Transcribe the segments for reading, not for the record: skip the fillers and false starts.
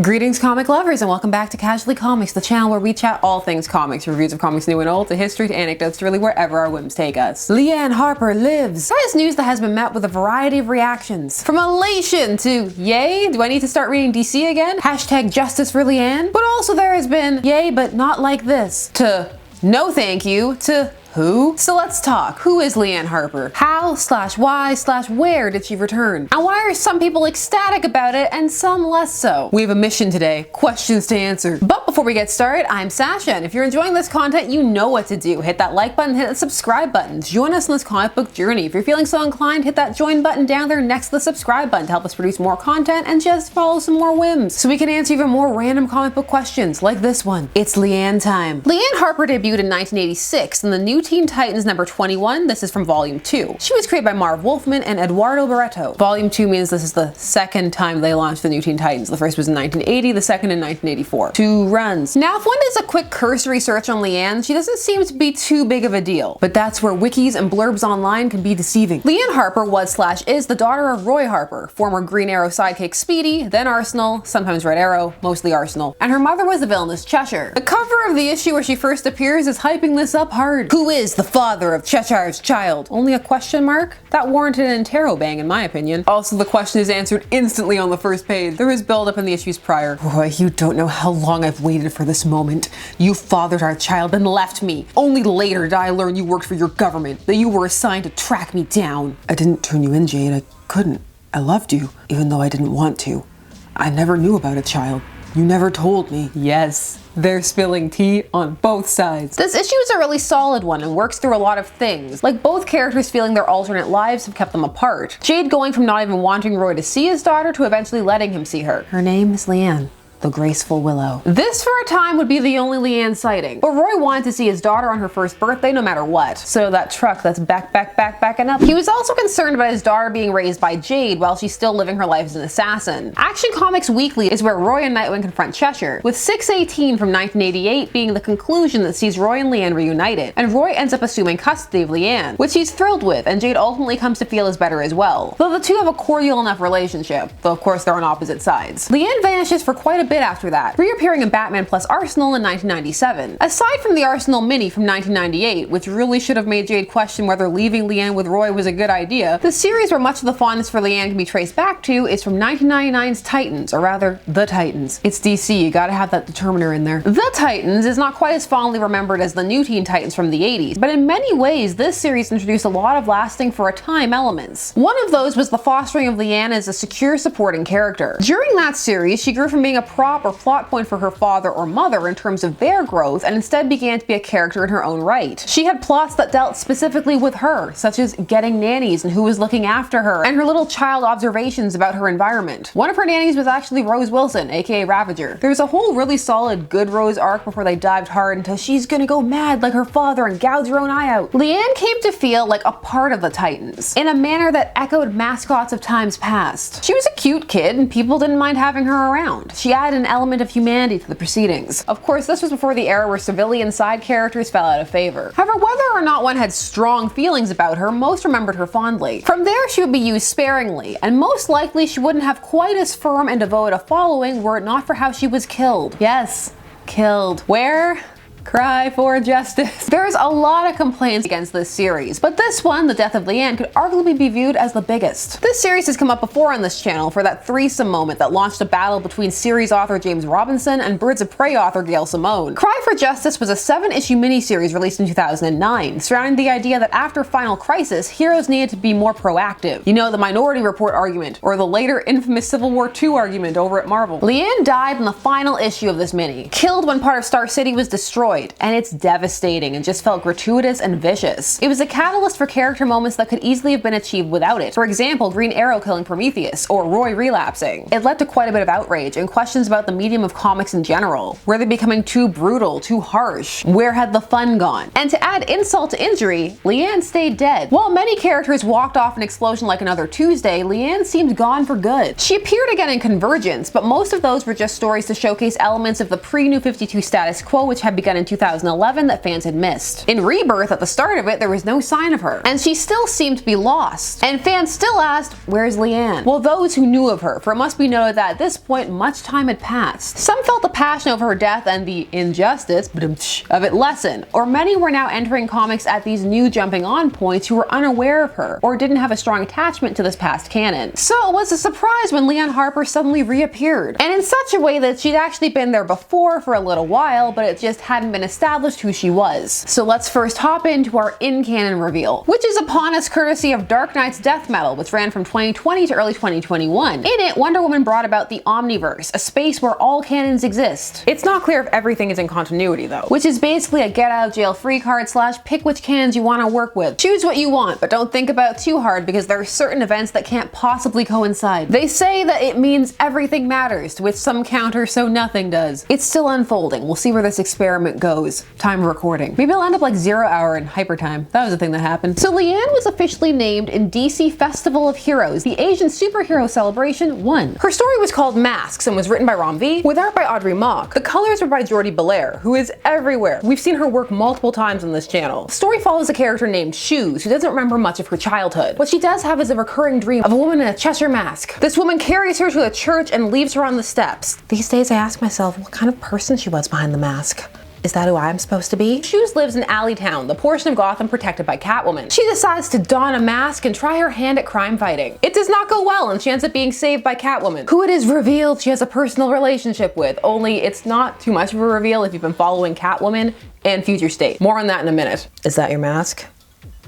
Greetings comic lovers and welcome back to Casually Comics, the channel where we chat all things comics, reviews of comics new and old, to history to anecdotes to really wherever our whims take us. Lian Harper lives. This news that has been met with a variety of reactions. From elation to, yay, do I need to start reading DC again? Hashtag justice for Lian. But also there has been, yay, but not like this, to, no thank you, to, who? So let's talk. Who is Lian Harper? How/why/where did she return? And why are some people ecstatic about it and some less so? We have a mission today. Questions to answer. But before we get started, I'm Sasha, and if you're enjoying this content, you know what to do. Hit that like button, hit the subscribe button. Join us on this comic book journey. If you're feeling so inclined, hit that join button down there next to the subscribe button to help us produce more content and just follow some more whims, so we can answer even more random comic book questions like this one. It's Lian time. Lian Harper debuted in 1986 in the New Teen Titans number 21. This is from volume 2. She was created by Marv Wolfman and Eduardo Barreto. Volume 2 means this is the second time they launched the New Teen Titans. The first was in 1980, the second in 1984. 2 runs. Now if one does a quick cursory search on Lian, she doesn't seem to be too big of a deal. But that's where wikis and blurbs online can be deceiving. Lian Harper was/is the daughter of Roy Harper, former Green Arrow sidekick Speedy, then Arsenal, sometimes Red Arrow, mostly Arsenal, and her mother was the villainous Cheshire. The cover of the issue where she first appears is hyping this up hard. Who is the father of Cheshire's child? Only a question mark? That warranted an interrobang in my opinion. Also, the question is answered instantly on the first page. There is build up in the issues prior. Roy, you don't know how long I've waited for this moment. You fathered our child and left me. Only later did I learn you worked for your government, that you were assigned to track me down. I didn't turn you in, Jade. I couldn't. I loved you, even though I didn't want to. I never knew about a child. You never told me. Yes. They're spilling tea on both sides. This issue is a really solid one and works through a lot of things, like both characters feeling their alternate lives have kept them apart. Jade going from not even wanting Roy to see his daughter to eventually letting him see her. Her name is Lian, the graceful willow. This for a time would be the only Lian sighting, but Roy wanted to see his daughter on her first birthday no matter what. So that truck that's backing up. He was also concerned about his daughter being raised by Jade while she's still living her life as an assassin. Action Comics Weekly is where Roy and Nightwing confront Cheshire, with 618 from 1988 being the conclusion that sees Roy and Lian reunited, and Roy ends up assuming custody of Lian, which he's thrilled with, and Jade ultimately comes to feel is better as well, though the two have a cordial enough relationship, though of course they're on opposite sides. Lian vanishes for quite a bit after that, reappearing in Batman plus Arsenal in 1997. Aside from the Arsenal mini from 1998, which really should have made Jade question whether leaving Lian with Roy was a good idea, the series where much of the fondness for Lian can be traced back to is from 1999's Titans, or rather, The Titans. It's DC, you gotta have that determiner in there. The Titans is not quite as fondly remembered as the New Teen Titans from the 80s, but in many ways this series introduced a lot of lasting for a time elements. One of those was the fostering of Lian as a secure supporting character. During that series, she grew from being a prop or plot point for her father or mother in terms of their growth, and instead began to be a character in her own right. She had plots that dealt specifically with her, such as getting nannies and who was looking after her, and her little child observations about her environment. One of her nannies was actually Rose Wilson, aka Ravager. There's a whole really solid good Rose arc before they dived hard into she's gonna go mad like her father and gouge her own eye out. Lian came to feel like a part of the Titans, in a manner that echoed mascots of times past. She was a cute kid and people didn't mind having her around. She added an element of humanity to the proceedings. Of course, this was before the era where civilian side characters fell out of favor. However, whether or not one had strong feelings about her, most remembered her fondly. From there, she would be used sparingly, and most likely she wouldn't have quite as firm and devoted a following were it not for how she was killed. Yes, killed. Where? Cry for justice. There's a lot of complaints against this series, but this one, The Death of Lian, could arguably be viewed as the biggest. This series has come up before on this channel for that threesome moment that launched a battle between series author James Robinson and Birds of Prey author Gail Simone. Cry for Justice was a 7-issue miniseries released in 2009, surrounding the idea that after Final Crisis, heroes needed to be more proactive. You know, the Minority Report argument, or the later infamous Civil War II argument over at Marvel. Lian died in the final issue of this mini, killed when part of Star City was destroyed, and it's devastating and just felt gratuitous and vicious. It was a catalyst for character moments that could easily have been achieved without it. For example, Green Arrow killing Prometheus, or Roy relapsing. It led to quite a bit of outrage and questions about the medium of comics in general. Were they becoming too brutal, too harsh? Where had the fun gone? And to add insult to injury, Lian stayed dead. While many characters walked off an explosion like another Tuesday, Lian seemed gone for good. She appeared again in Convergence, but most of those were just stories to showcase elements of the pre-New 52 status quo which had begun in in 2011 that fans had missed. In Rebirth, at the start of it, there was no sign of her, and she still seemed to be lost. And fans still asked, where's Lian? Well, those who knew of her, for it must be noted that at this point, much time had passed. Some felt the passion over her death and the injustice of it lessen, or many were now entering comics at these new jumping on points who were unaware of her, or didn't have a strong attachment to this past canon. So it was a surprise when Lian Harper suddenly reappeared, and in such a way that she'd actually been there before for a little while, but it just hadn't been established who she was. So let's first hop into our in-canon reveal, which is upon us courtesy of Dark Knight's Death Metal, which ran from 2020 to early 2021. In it, Wonder Woman brought about the Omniverse, a space where all canons exist. It's not clear if everything is in continuity though, which is basically a get out of jail free card / pick which canons you want to work with. Choose what you want, but don't think about it too hard because there are certain events that can't possibly coincide. They say that it means everything matters, to which some counter so nothing does. It's still unfolding. We'll see where this experiment goes. Time of recording. Maybe I'll end up like 0 hour in hyper time. That was the thing that happened. So Lian was officially named in DC Festival of Heroes, the Asian Superhero Celebration 1. Her story was called Masks and was written by Ram V, with art by Audrey Mock. The colors were by Jordi Belair, who is everywhere. We've seen her work multiple times on this channel. The story follows a character named Shoes, who doesn't remember much of her childhood. What she does have is a recurring dream of a woman in a Cheshire mask. This woman carries her to a church and leaves her on the steps. These days I ask myself what kind of person she was behind the mask. Is that who I'm supposed to be? Shoes lives in Alleytown, the portion of Gotham protected by Catwoman. She decides to don a mask and try her hand at crime fighting. It does not go well and she ends up being saved by Catwoman, who it is revealed she has a personal relationship with, only it's not too much of a reveal if you've been following Catwoman and Future State. More on that in a minute. Is that your mask?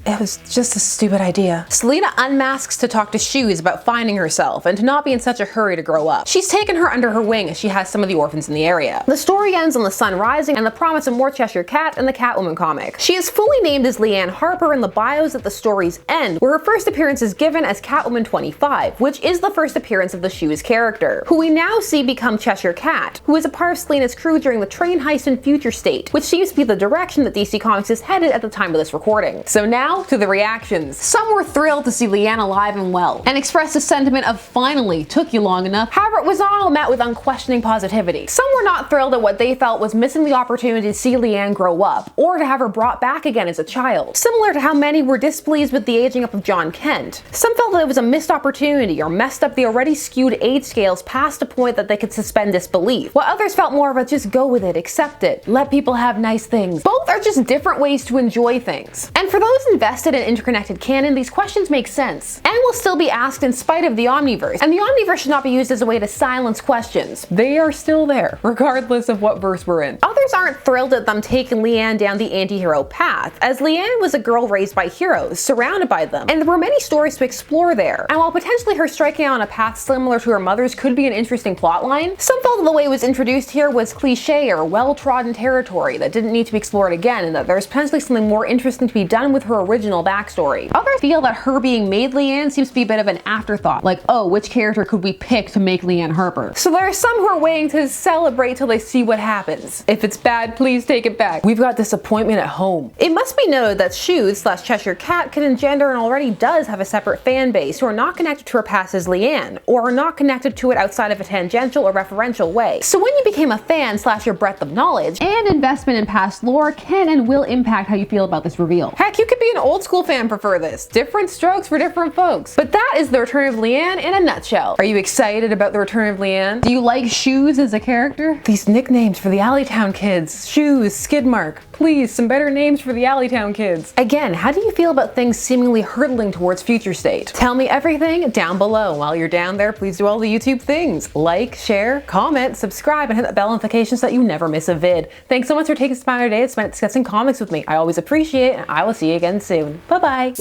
It was just a stupid idea. Selena unmasks to talk to Shoes about finding herself and to not be in such a hurry to grow up. She's taken her under her wing as she has some of the orphans in the area. The story ends on the sun rising and the promise of more Cheshire Cat in the Catwoman comic. She is fully named as Lian Harper in the bios at the story's end, where her first appearance is given as Catwoman 25, which is the first appearance of the Shoes character, who we now see become Cheshire Cat, who is a part of Selena's crew during the train heist in Future State, which seems to be the direction that DC Comics is headed at the time of this recording. So now, to the reactions. Some were thrilled to see Lian alive and well, and expressed a sentiment of finally, took you long enough. However, it was not all met with unquestioning positivity. Some were not thrilled at what they felt was missing the opportunity to see Lian grow up, or to have her brought back again as a child, similar to how many were displeased with the aging up of John Kent. Some felt that it was a missed opportunity, or messed up the already skewed age scales past a point that they could suspend disbelief, while others felt more of a just go with it, accept it, let people have nice things. Both are just different ways to enjoy things. And for those invested in interconnected canon, these questions make sense, and will still be asked in spite of the Omniverse, and the Omniverse should not be used as a way to silence questions. They are still there, regardless of what verse we're in. Others aren't thrilled at them taking Lian down the anti-hero path, as Lian was a girl raised by heroes, surrounded by them, and there were many stories to explore there, and while potentially her striking out on a path similar to her mother's could be an interesting plotline, some felt that the way it was introduced here was cliche or well-trodden territory that didn't need to be explored again, and that there's potentially something more interesting to be done with her original backstory. Others feel that her being made Lian seems to be a bit of an afterthought, like, oh, which character could we pick to make Lian Harper? So there are some who are waiting to celebrate till they see what happens. If it's bad, please take it back. We've got disappointment at home. It must be noted that Shoes / Cheshire Cat can engender and already does have a separate fan base who are not connected to her past as Lian, or are not connected to it outside of a tangential or referential way. So when you became a fan / your breadth of knowledge and investment in past lore can and will impact how you feel about this reveal. Heck, you could be an old school fan prefer this. Different strokes for different folks. But that is the return of Lian in a nutshell. Are you excited about the return of Lian? Do you like Shoes as a character? These nicknames for the Alleytown kids. Shoes, Skidmark. Please, some better names for the Alleytown kids. Again, how do you feel about things seemingly hurtling towards Future State? Tell me everything down below. While you're down there, please do all the YouTube things. Like, share, comment, subscribe, and hit that bell notification so that you never miss a vid. Thanks so much for taking some time today to spend discussing comics with me. I always appreciate it, and I will see you again soon. Bye-bye.